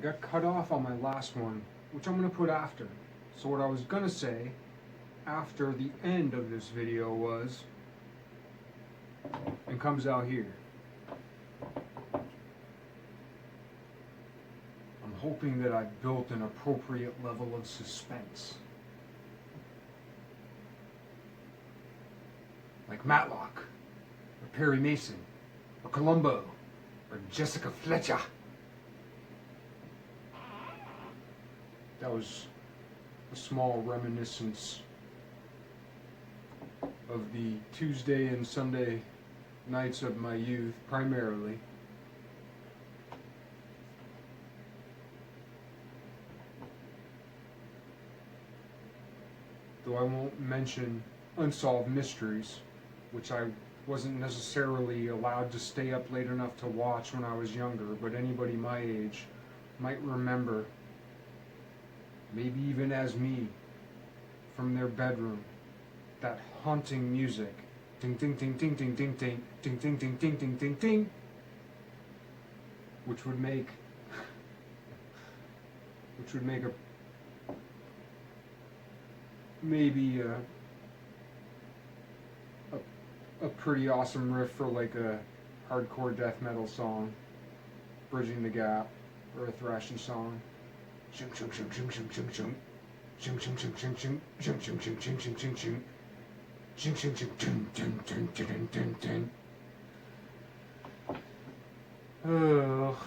got cut off on my last one, which I'm going to put after. So what I was going to say after the end of this video was, and comes out here. I'm hoping that I've built an appropriate level of suspense. Like Matlock, or Perry Mason, or Columbo, or Jessica Fletcher. That was a small reminiscence of the Tuesday and Sunday nights of my youth, primarily. Though I won't mention Unsolved Mysteries, which I wasn't necessarily allowed to stay up late enough to watch when I was younger, but anybody my age might remember, maybe even as me, from their bedroom, that haunting music. Ding ding ding ding ding ding ding ding ding ding ding ding ding ding, which would make a maybe a pretty awesome riff for like a hardcore death metal song, bridging the gap, or a thrashy song. Shing shing shing shing shing shing shing shing shing shing shing shing shing shing shing shing shing shing shing. Shing shing shing dun dun dun dun dun dun. Oh.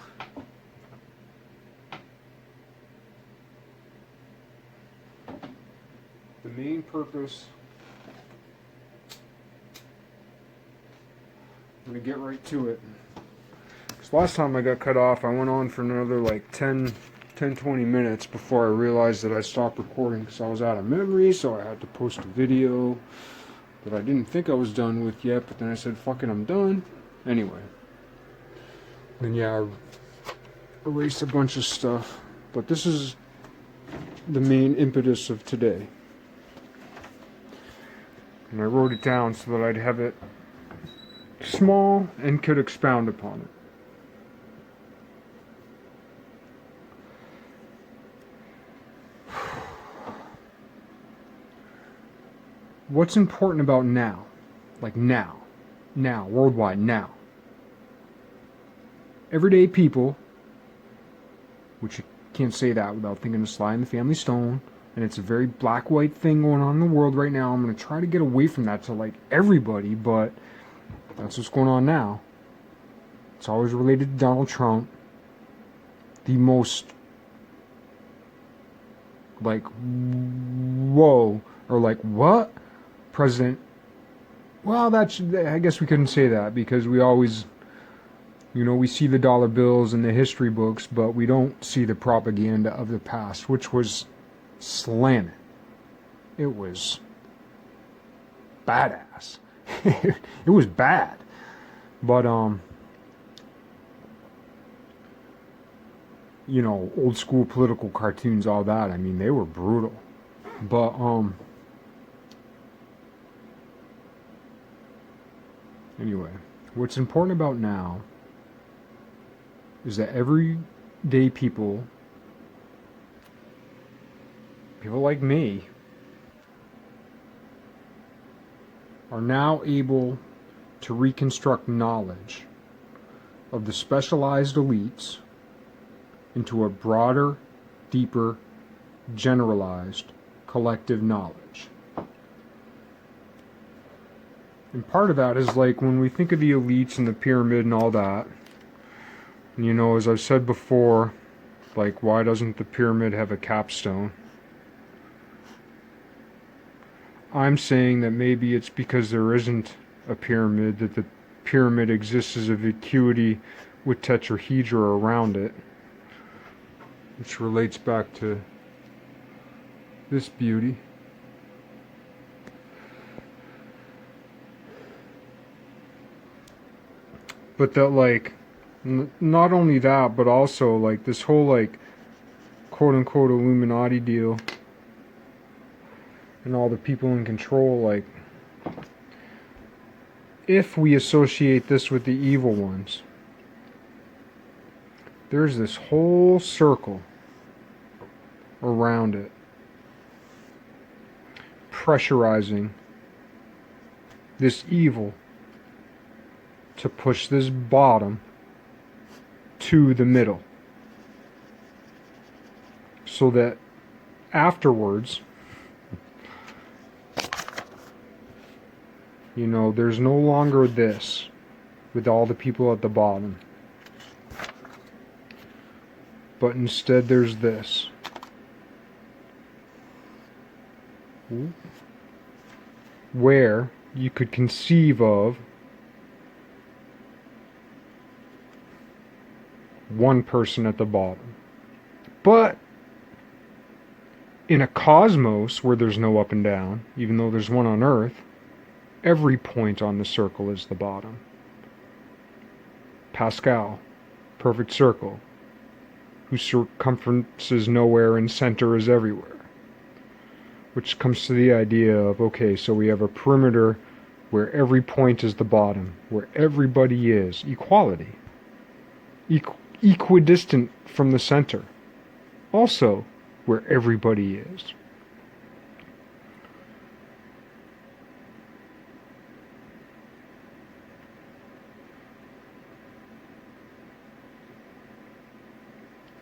The main purpose, I'm gonna get right to it. Because last time I got cut off, I went on for another like 20 minutes before I realized that I stopped recording because I was out of memory, so I had to post a video that I didn't think I was done with yet, but then I said, fuck it, I'm done. Anyway. And yeah, I erased a bunch of stuff, but this is the main impetus of today. And I wrote it down so that I'd have it small and could expound upon it. What's important about now? Like now, worldwide, now. Everyday people, which you can't say that without thinking of Sly and the Family Stone, and it's a very black-white thing going on in the world right now. I'm going to try to get away from that to like everybody, but that's what's going on now. It's always related to Donald Trump. The most, like, whoa, or like, what? President, well, I guess we couldn't say that because we always, we see the dollar bills and the history books, but we don't see the propaganda of the past, which was slamming. It was badass. It was bad. But, old school political cartoons, all that, I mean, they were brutal. But, anyway, what's important about now is that everyday people like me, are now able to reconstruct knowledge of the specialized elites into a broader, deeper, generalized collective knowledge. And part of that is like when we think of the elites and the pyramid and all that, as I've said before, like, why doesn't the pyramid have a capstone? I'm saying that maybe it's because there isn't a pyramid, that the pyramid exists as a vacuity with tetrahedra around it, which relates back to this beauty. But that, like, not only that, but also, like, this whole, like, quote-unquote Illuminati deal and all the people in control, like, if we associate this with the evil ones, there's this whole circle around it, pressurizing this evil to push this bottom to the middle, so that afterwards, there's no longer this with all the people at the bottom, but instead there's this. Where you could conceive of one person at the bottom. But in a cosmos where there's no up and down, even though there's one on Earth, every point on the circle is the bottom. Pascal, perfect circle, whose circumference is nowhere and center is everywhere. Which comes to the idea of, okay, so we have a perimeter where every point is the bottom, where everybody is. Equality. Equidistant from the center. Also, where everybody is.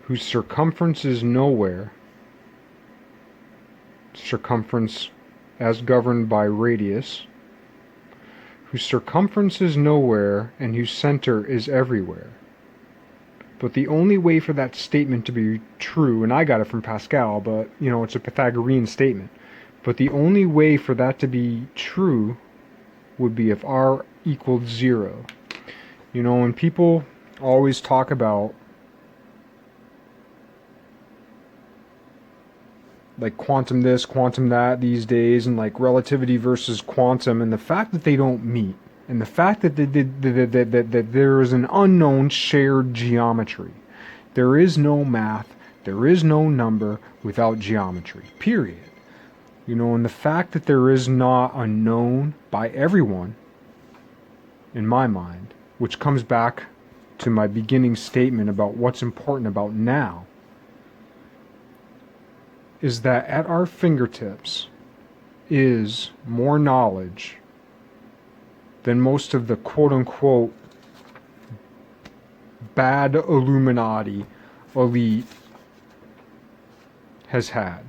Whose circumference is nowhere. Circumference as governed by radius, whose circumference is nowhere and whose center is everywhere. But the only way for that statement to be true, and I got it from Pascal, but it's a Pythagorean statement, but the only way for that to be true would be if r equaled 0. When people always talk about like quantum this, quantum that these days, and like relativity versus quantum, and the fact that they don't meet, and the fact that that there is an unknown shared geometry. There is no math, there is no number without geometry, period. And the fact that there is not a known by everyone, in my mind, which comes back to my beginning statement about what's important about now, is that at our fingertips is more knowledge than most of the quote-unquote bad Illuminati elite has had.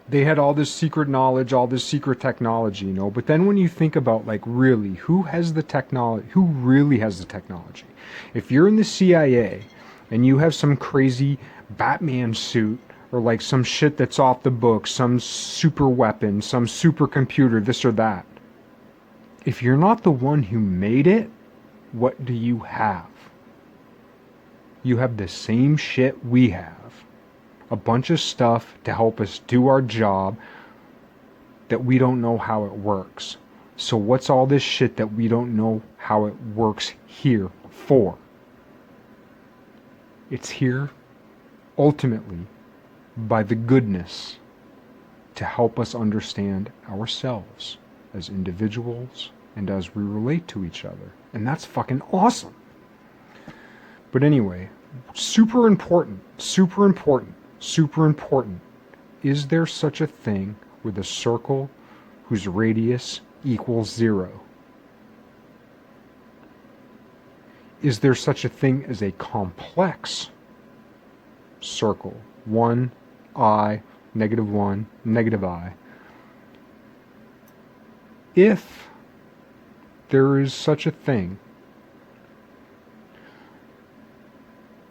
They had all this secret knowledge, all this secret technology, but then when you think about, like, really, who has the technology? Who really has the technology? If you're in the CIA and you have some crazy Batman suit, or like some shit that's off the book, some super weapon, some supercomputer, this or that. If you're not the one who made it, what do you have? You have the same shit we have. A bunch of stuff to help us do our job that we don't know how it works. So what's all this shit that we don't know how it works here for? It's here, ultimately, by the goodness to help us understand ourselves as individuals and as we relate to each other. And that's fucking awesome. But anyway, super important. Is there such a thing with a circle whose radius equals 0? Is there such a thing as a complex circle? 1, I, -1, -I. If there is such a thing,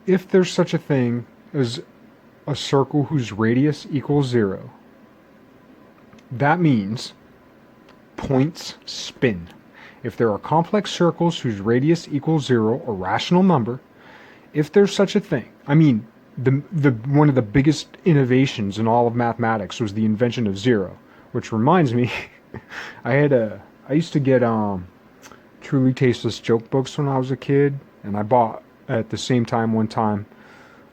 if there's such a thing as a circle whose radius equals 0, that means points spin. If there are complex circles whose radius equals 0, a rational number, if there's such a thing, I mean, the one of the biggest innovations in all of mathematics was the invention of 0, which reminds me, I used to get Truly Tasteless joke books when I was a kid, and I bought at the same time one time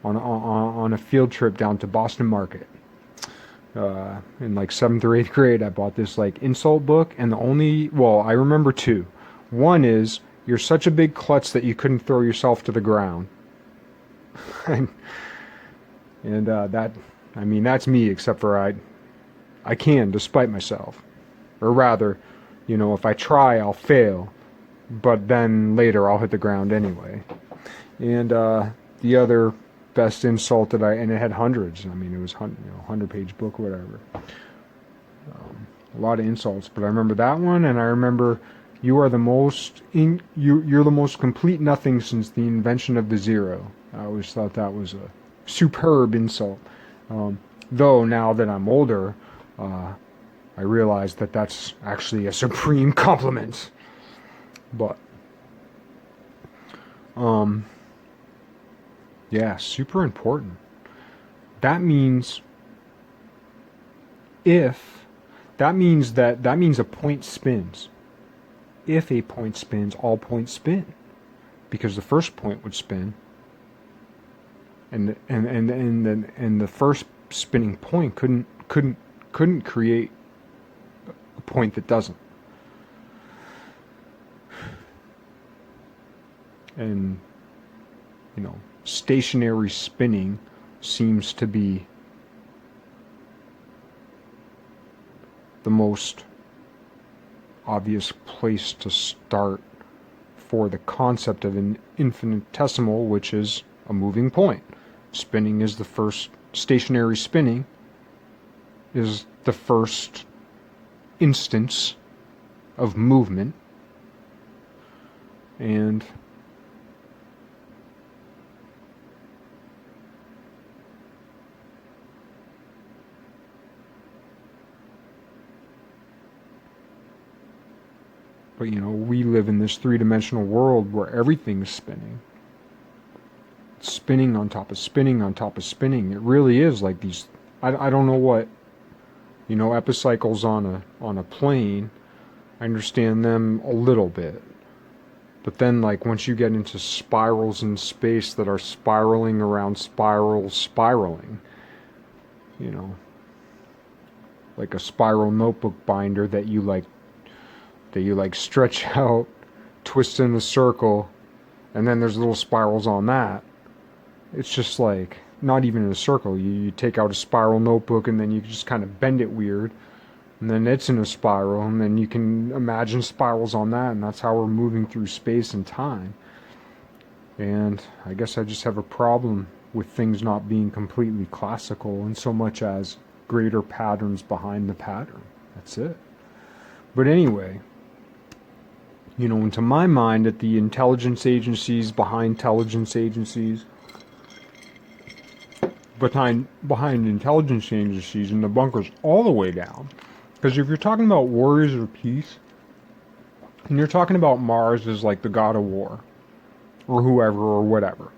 on a field trip down to Boston Market. In like 7th or 8th grade, I bought this like insult book, and I remember 2. One is, you're such a big klutz that you couldn't throw yourself to the ground. And that's me, except for I can, despite myself. Or rather, if I try, I'll fail, but then later I'll hit the ground anyway. And the other best insult and it had hundreds. I mean, it was 100-page book, whatever. A lot of insults, but I remember that one, and I remember you're the most complete nothing since the invention of the zero. I always thought that was a superb insult. Though now that I'm older, I realize that that's actually a supreme compliment. But yeah, super important. That means that means a point spins. If a point spins, all points spin, because the first point would spin, and the first spinning point couldn't create a point that doesn't. And stationary spinning seems to be the most obvious place to start for the concept of an infinitesimal, which is a moving point. Spinning is the first, stationary spinning is the first instance of movement. And but we live in this three-dimensional world where everything's spinning. It's spinning on top of spinning on top of spinning. It really is like these, I don't know what, epicycles on a plane. I understand them a little bit. But then once you get into spirals in space that are spiraling around spiraling, like a spiral notebook binder that you stretch out, twist in a circle, and then there's little spirals on that. It's just not even in a circle. You take out a spiral notebook and then you just kind of bend it weird, and then it's in a spiral, and then you can imagine spirals on that, and that's how we're moving through space and time. And I guess I just have a problem with things not being completely classical in so much as greater patterns behind the pattern. That's it. But anyway, into my mind, at the intelligence agencies, behind intelligence agencies, behind intelligence agencies, and the bunkers all the way down. Because if you're talking about warriors of peace, and you're talking about Mars as the god of war, or whoever, or whatever,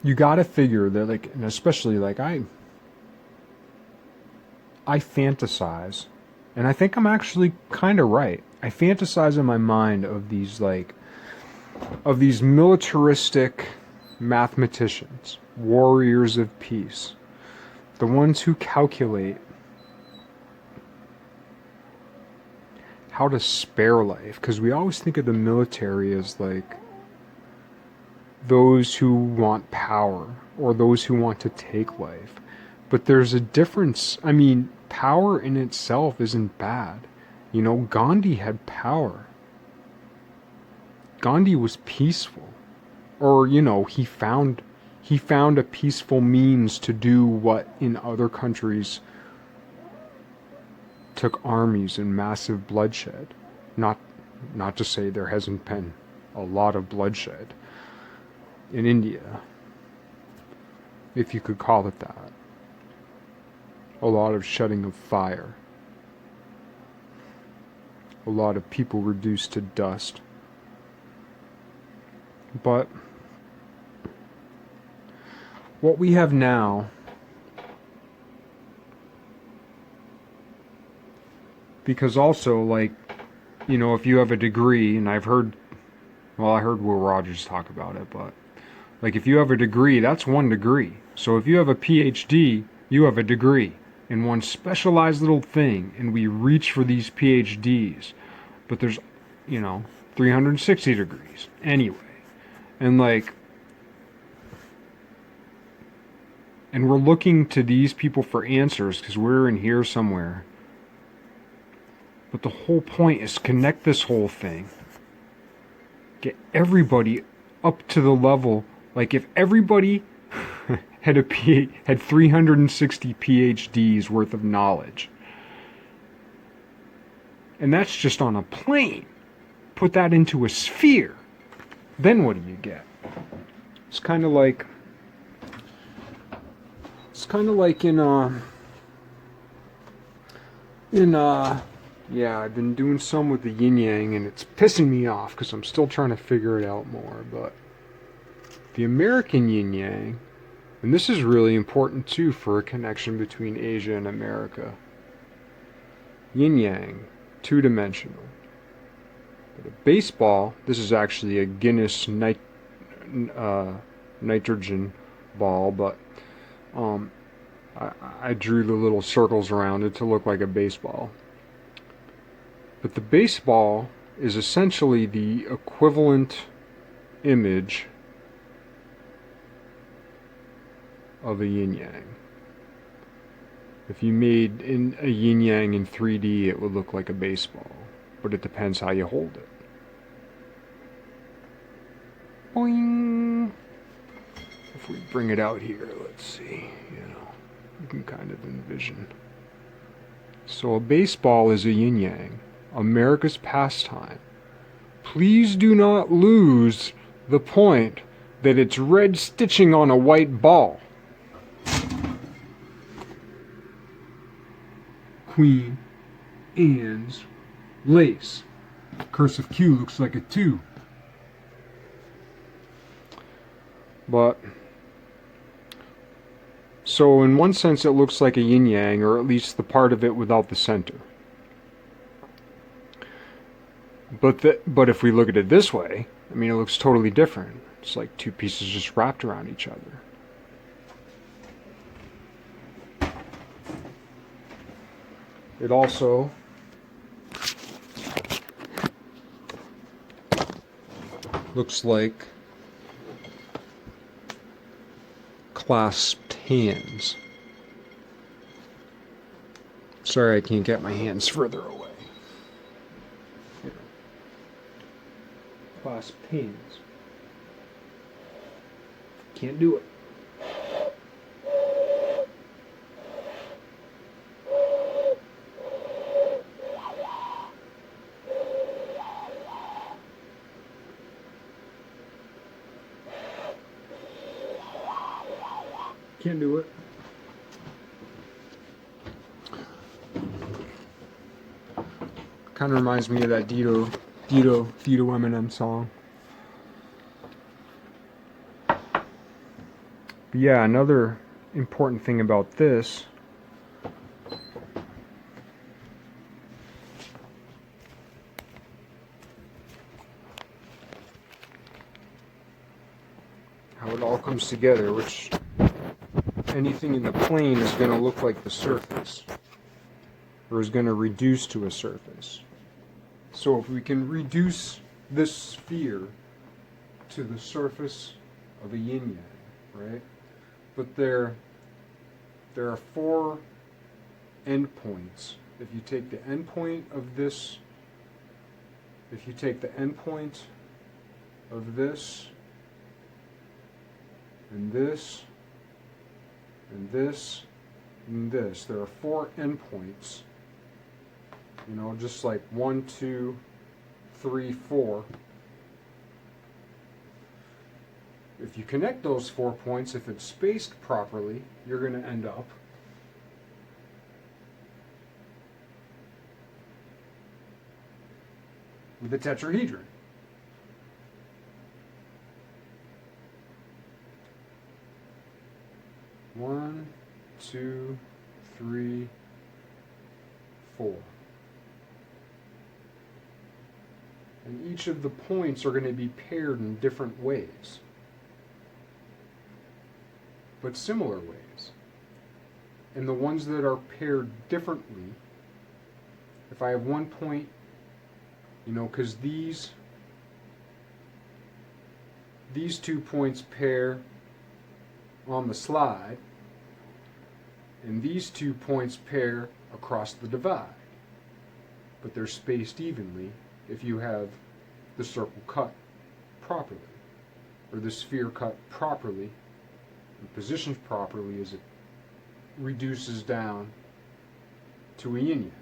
you gotta figure that, and especially, I fantasize, and I think I'm actually kind of right. I fantasize in my mind of these militaristic mathematicians, warriors of peace, the ones who calculate how to spare life, because we always think of the military as those who want power or those who want to take life. But there's a difference. I mean, power in itself isn't bad. Gandhi had power. Gandhi was peaceful. Or, he found a peaceful means to do what in other countries took armies and massive bloodshed. Not to say there hasn't been a lot of bloodshed in India, if you could call it that. A lot of shedding of fire. A lot of people reduced to dust. But what we have now, because also, if you have a degree, and I heard Will Rogers talk about it, but if you have a degree, that's one degree. So if you have a PhD, you have a degree in one specialized little thing, and we reach for these PhDs. But there's, 360 degrees. Anyway, And like, and we're looking to these people for answers because we're in here somewhere. But the whole point is connect this whole thing. Get everybody up to the level. Like if everybody had had 360 PhDs worth of knowledge, and that's just on a plane. Put that into a sphere. Then what do you get? It's kind of like yeah, I've been doing some with the yin yang, and it's pissing me off because I'm still trying to figure it out more. But the American yin yang, and this is really important too for a connection between Asia and America. Yin yang, two-dimensional. But a baseball, this is actually a Guinness nitrogen ball, but I drew the little circles around it to look like a baseball. But the baseball is essentially the equivalent image of a yin yang. If you made a yin yang in 3D, it would look like a baseball, but it depends how you hold it. Boing! If we bring it out here, let's see, you can kind of envision. So a baseball is a yin yang, America's pastime. Please do not lose the point that it's red stitching on a white ball. Queen Anne's lace. Cursive Q looks like a 2. But so in one sense it looks like a yin yang, or at least the part of it without the center. But if we look at it this way, I mean, it looks totally different. It's like two pieces just wrapped around each other. It also looks like clasped hands. Sorry, I can't get my hands further away. Here. Clasped hands. Can't do it. Can't do it. Kind of reminds me of that Dito Eminem song. But yeah, another important thing about this how it all comes together, which anything in the plane is going to look like the surface, or is going to reduce to a surface. So if we can reduce this sphere to the surface of a yin yang, right? But there are 4 endpoints. If you take the endpoint of this, if you take the endpoint of this, and this, and this, and this, there are 4 endpoints. You know, just like 1, 2, 3, 4. If you connect those 4 points, if it's spaced properly, you're going to end up with a tetrahedron. One, 2, 3, 4. And each of the points are going to be paired in different ways, but similar ways. And the ones that are paired differently, if I have one point, you know, because these these 2 points pair on the slide, and these 2 points pair across the divide. But they're spaced evenly if you have the circle cut properly, or the sphere cut properly and positioned properly as it reduces down to a yin yang.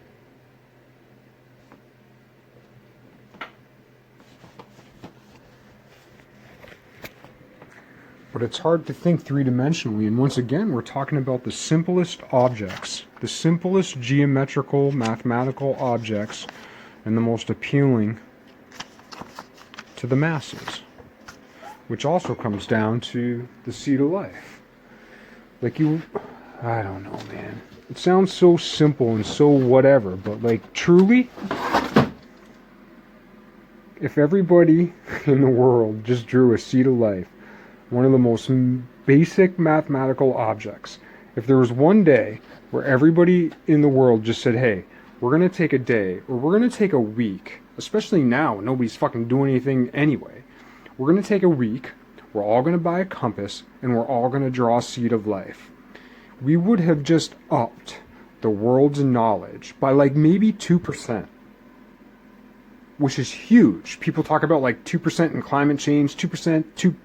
But it's hard to think three-dimensionally, and once again, we're talking about the simplest objects, the simplest geometrical, mathematical objects, and the most appealing to the masses, which also comes down to the seed of life. Like I don't know, man. It sounds so simple and so whatever, but like truly, if everybody in the world just drew a seed of life, one of the most basic mathematical objects, if there was one day where everybody in the world just said, hey, we're going to take a day, or we're going to take a week, especially now when nobody's fucking doing anything anyway, we're going to take a week, we're all going to buy a compass, and we're all going to draw a seed of life. We would have just upped the world's knowledge by like maybe 2%, which is huge. People talk about like 2% in climate change, 2%,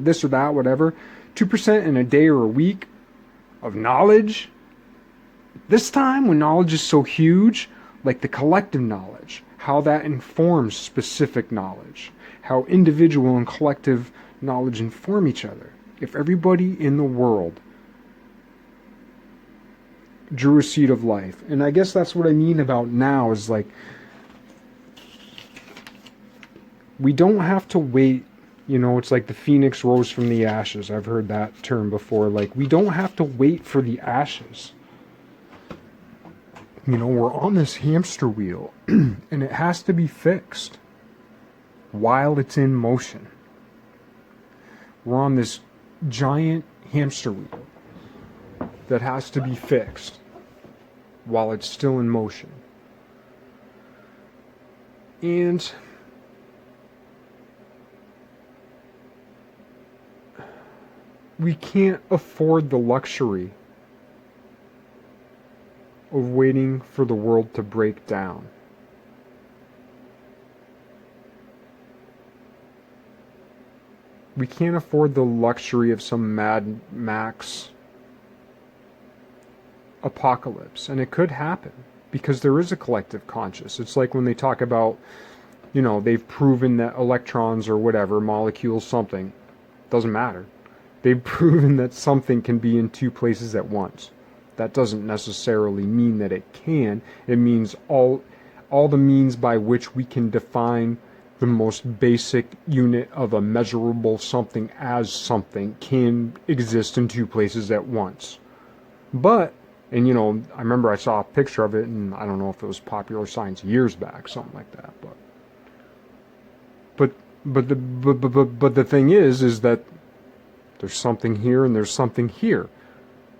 this or that, whatever. 2% in a day or a week of knowledge. This time, when knowledge is so huge, like the collective knowledge, how that informs specific knowledge, how individual and collective knowledge inform each other. If everybody in the world drew a seed of life, and I guess that's what I mean about now, is like, we don't have to wait. It's like the phoenix rose from the ashes. I've heard that term before. Like, we don't have to wait for the ashes. We're on this hamster wheel, and it has to be fixed while it's in motion. We're on this giant hamster wheel that has to be fixed while it's still in motion. And we can't afford the luxury of waiting for the world to break down. We can't afford the luxury of some Mad Max apocalypse. And it could happen, because there is a collective conscious. It's like when they talk about, they've proven that electrons or whatever, molecules, something, doesn't matter. They've proven that something can be in 2 places at once. That doesn't necessarily mean that it can. It means all the means by which we can define the most basic unit of a measurable something as something can exist in 2 places at once. But, and I remember I saw a picture of it, and I don't know if it was Popular Science years back, something like that. But the thing is that there's something here and there's something here.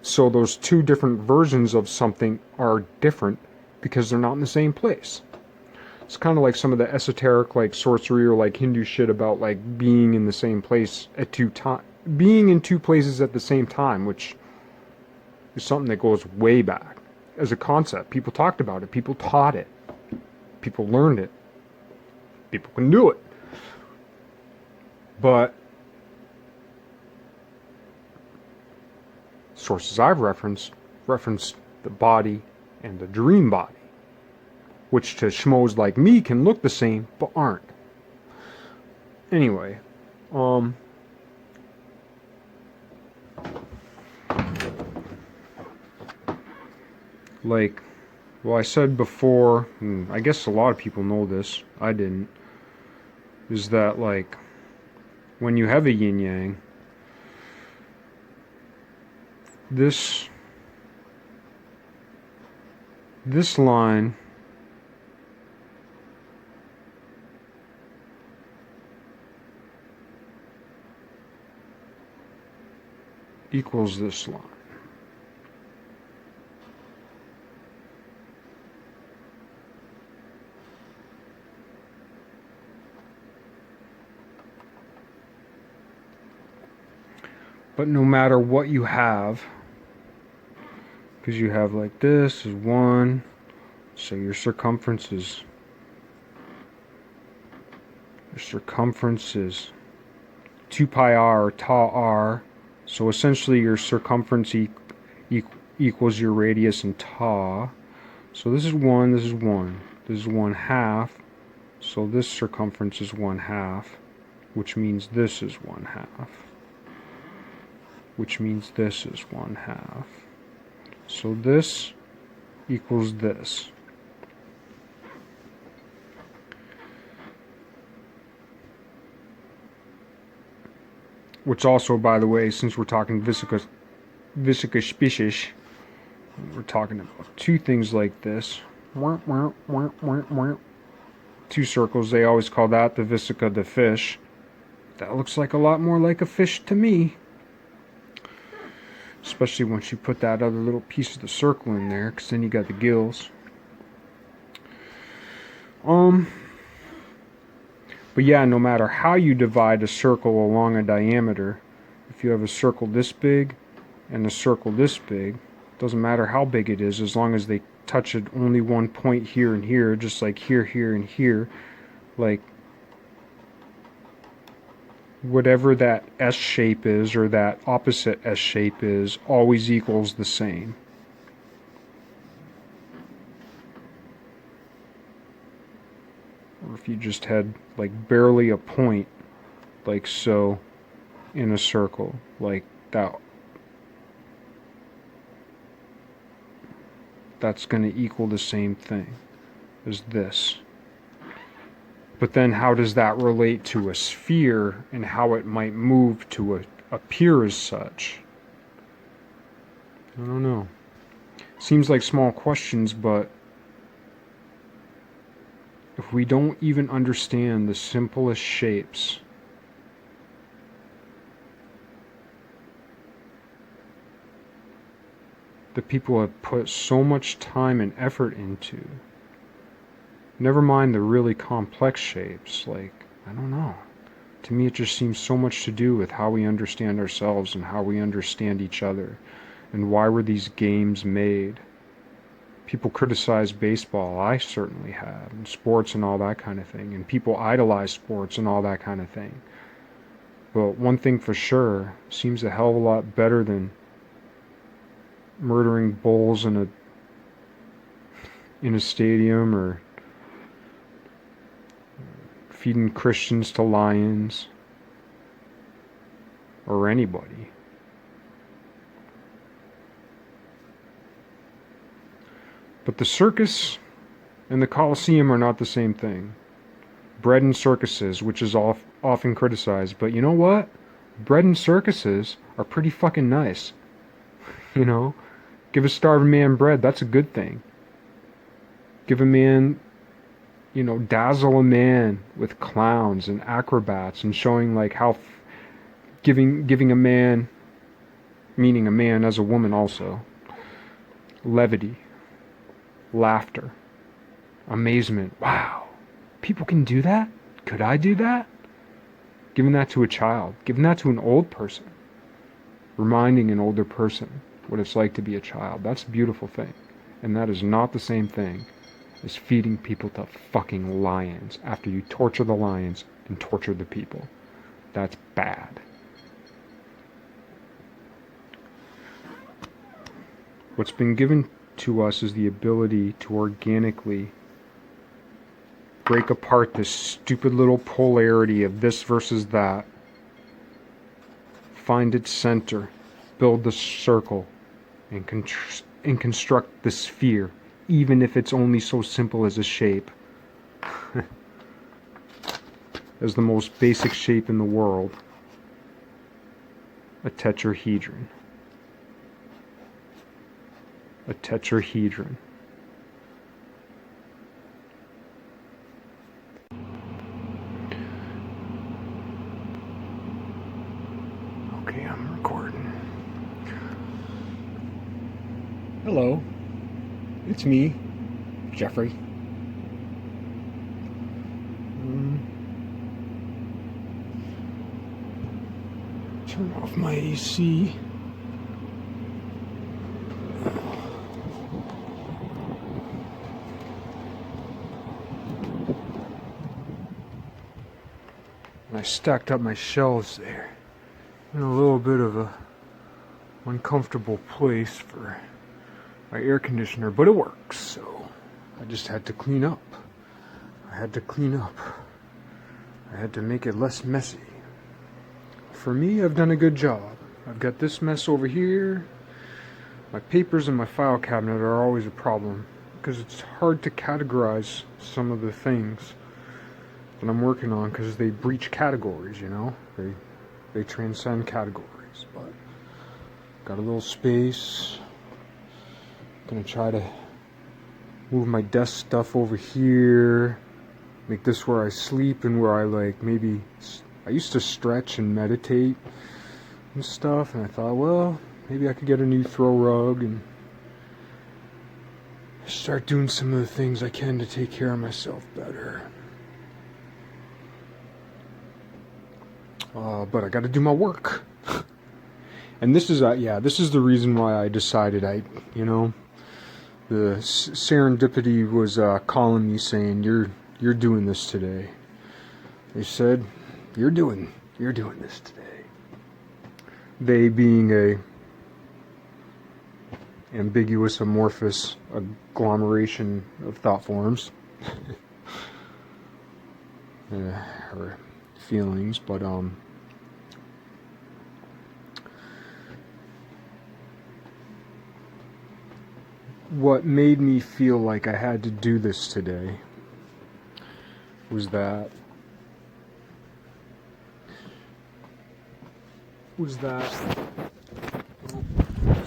So those 2 different versions of something are different because they're not in the same place. It's kind of like some of the esoteric, like sorcery or like Hindu shit about like being in the same place at being in 2 places at the same time, which is something that goes way back as a concept. People talked about it. People taught it. People learned it. People can do it. But sources I've referenced the body and the dream body, which to schmoes like me can look the same, but aren't. Anyway, I said before, and I guess a lot of people know this, I didn't, is that like, when you have a yin-yang, this line equals this line. But no matter what you have, because you have like this is 1, so your circumference is 2 pi r, or tau r. So essentially your circumference equals your radius in tau. So this is 1, this is 1. This is 1/2. So this circumference is 1/2, which means this is 1/2. Which means this is 1/2. So this equals this. Which also, by the way, since we're talking viscous species, we're talking about 2 things like this. 2 circles, they always call that the vesica the fish. That looks like a lot more like a fish to me. Especially once you put that other little piece of the circle in there, because then you got the gills. But yeah, no matter how you divide a circle along a diameter, if you have a circle this big and a circle this big, doesn't matter how big it is, as long as they touch at only one point here and here, just like here, here, and here, like whatever that S shape is, or that opposite S shape is, always equals the same. Or if you just had like barely a point, like so, in a circle, like that, that's going to equal the same thing as this. But then how does that relate to a sphere, and how it might move to appear as such? I don't know. Seems like small questions, but if we don't even understand the simplest shapes, that people have put so much time and effort into, never mind the really complex shapes, like, I don't know. To me, it just seems so much to do with how we understand ourselves and how we understand each other, and why were these games made. People criticize baseball, I certainly have, and sports and all that kind of thing, and people idolize sports and all that kind of thing. But one thing for sure, seems a hell of a lot better than murdering bulls in a stadium, or feeding Christians to lions, or anybody. But the circus and the Colosseum are not the same thing. Bread and circuses, which is often criticized, but you know what? Bread and circuses are pretty fucking nice. You know? Give a starving man bread, that's a good thing. Give a man, you know, dazzle a man with clowns and acrobats, and showing like how giving a man, meaning a man as a woman also, levity, laughter, amazement. Wow, people can do that? Could I do that? Giving that to a child, giving that to an old person, reminding an older person what it's like to be a child. That's a beautiful thing. And that is not the same thing as feeding people to fucking lions after you torture the lions and torture the people. That's bad. What's been given to us is the ability to organically break apart this stupid little polarity of this versus that, find its center, build the circle, and construct the sphere, even if it's only so simple as a shape. As the most basic shape in the world, a tetrahedron. A tetrahedron. Okay, I'm recording. Hello, it's me, Jeffrey. Turn off my AC. I stacked up my shelves there in a little bit of a uncomfortable place for my air conditioner, but it works, so I just had to clean up. I had to make it less messy. For me, I've done a good job. I've got this mess over here. My papers in my file cabinet are always a problem because it's hard to categorize some of the things that I'm working on because they breach categories, you know? They transcend categories, but got a little space. Gonna try to move my desk stuff over here, make this where I sleep and where I maybe I used to stretch and meditate and stuff, and I thought, well, maybe I could get a new throw rug and start doing some of the things I can to take care of myself better. But I got to do my work. And this is the reason why I decided the serendipity was calling me saying, you're doing this today. They said, you're doing this today. They being a ambiguous, amorphous agglomeration of thought forms or feelings, but what made me feel like I had to do this today was that let's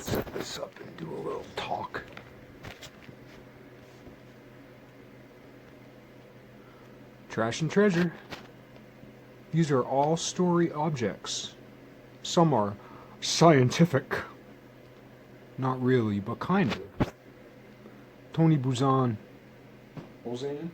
set this up and do a little talk. Trash and treasure. These are all story objects. Some are scientific. Not really, but kind of. Tony Buzan. Buzan?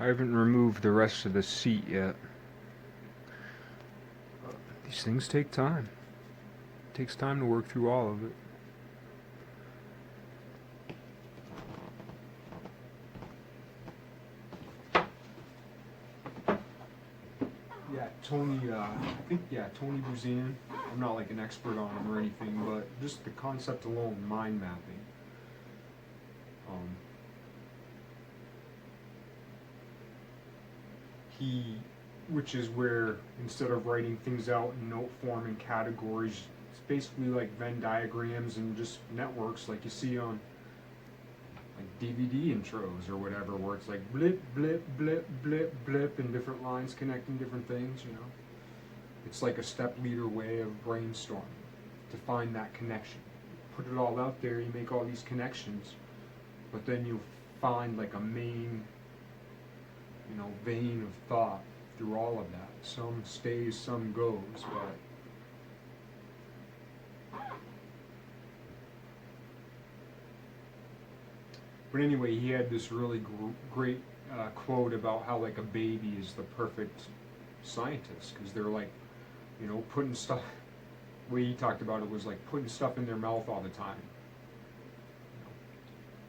I haven't removed the rest of the seat yet. These things take time. It takes time to work through all of it. Yeah, Tony Buzan. I'm not like an expert on him or anything, but just the concept alone, mind mapping. Which is where, instead of writing things out in note form and categories, it's basically like Venn diagrams and just networks like you see on like DVD intros or whatever, where it's like blip, blip, blip, blip, blip, and different lines connecting different things, you know. It's like a step leader way of brainstorming to find that connection. Put it all out there, you make all these connections, but then you find like a main, vein of thought through all of that. Some stays, some goes, but anyway, he had this really great quote about how like a baby is the perfect scientist, because they're like, putting stuff, the way he talked about it was like putting stuff in their mouth all the time.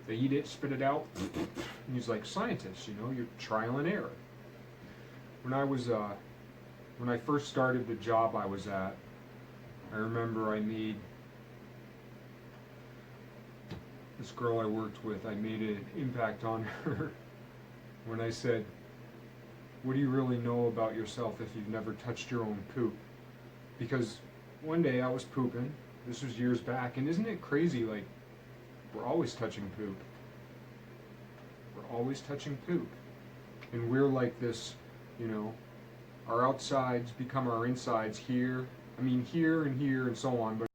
They eat it, spit it out, and he's like, scientists, you're trial and error. When I first started the job I was at, I remember I made this girl I worked with, I made an impact on her when I said, what do you really know about yourself if you've never touched your own poop? Because one day I was pooping, this was years back, and isn't it crazy, like, we're always touching poop. We're always touching poop. And we're like this, our outsides become our insides here. I mean, here and so on, but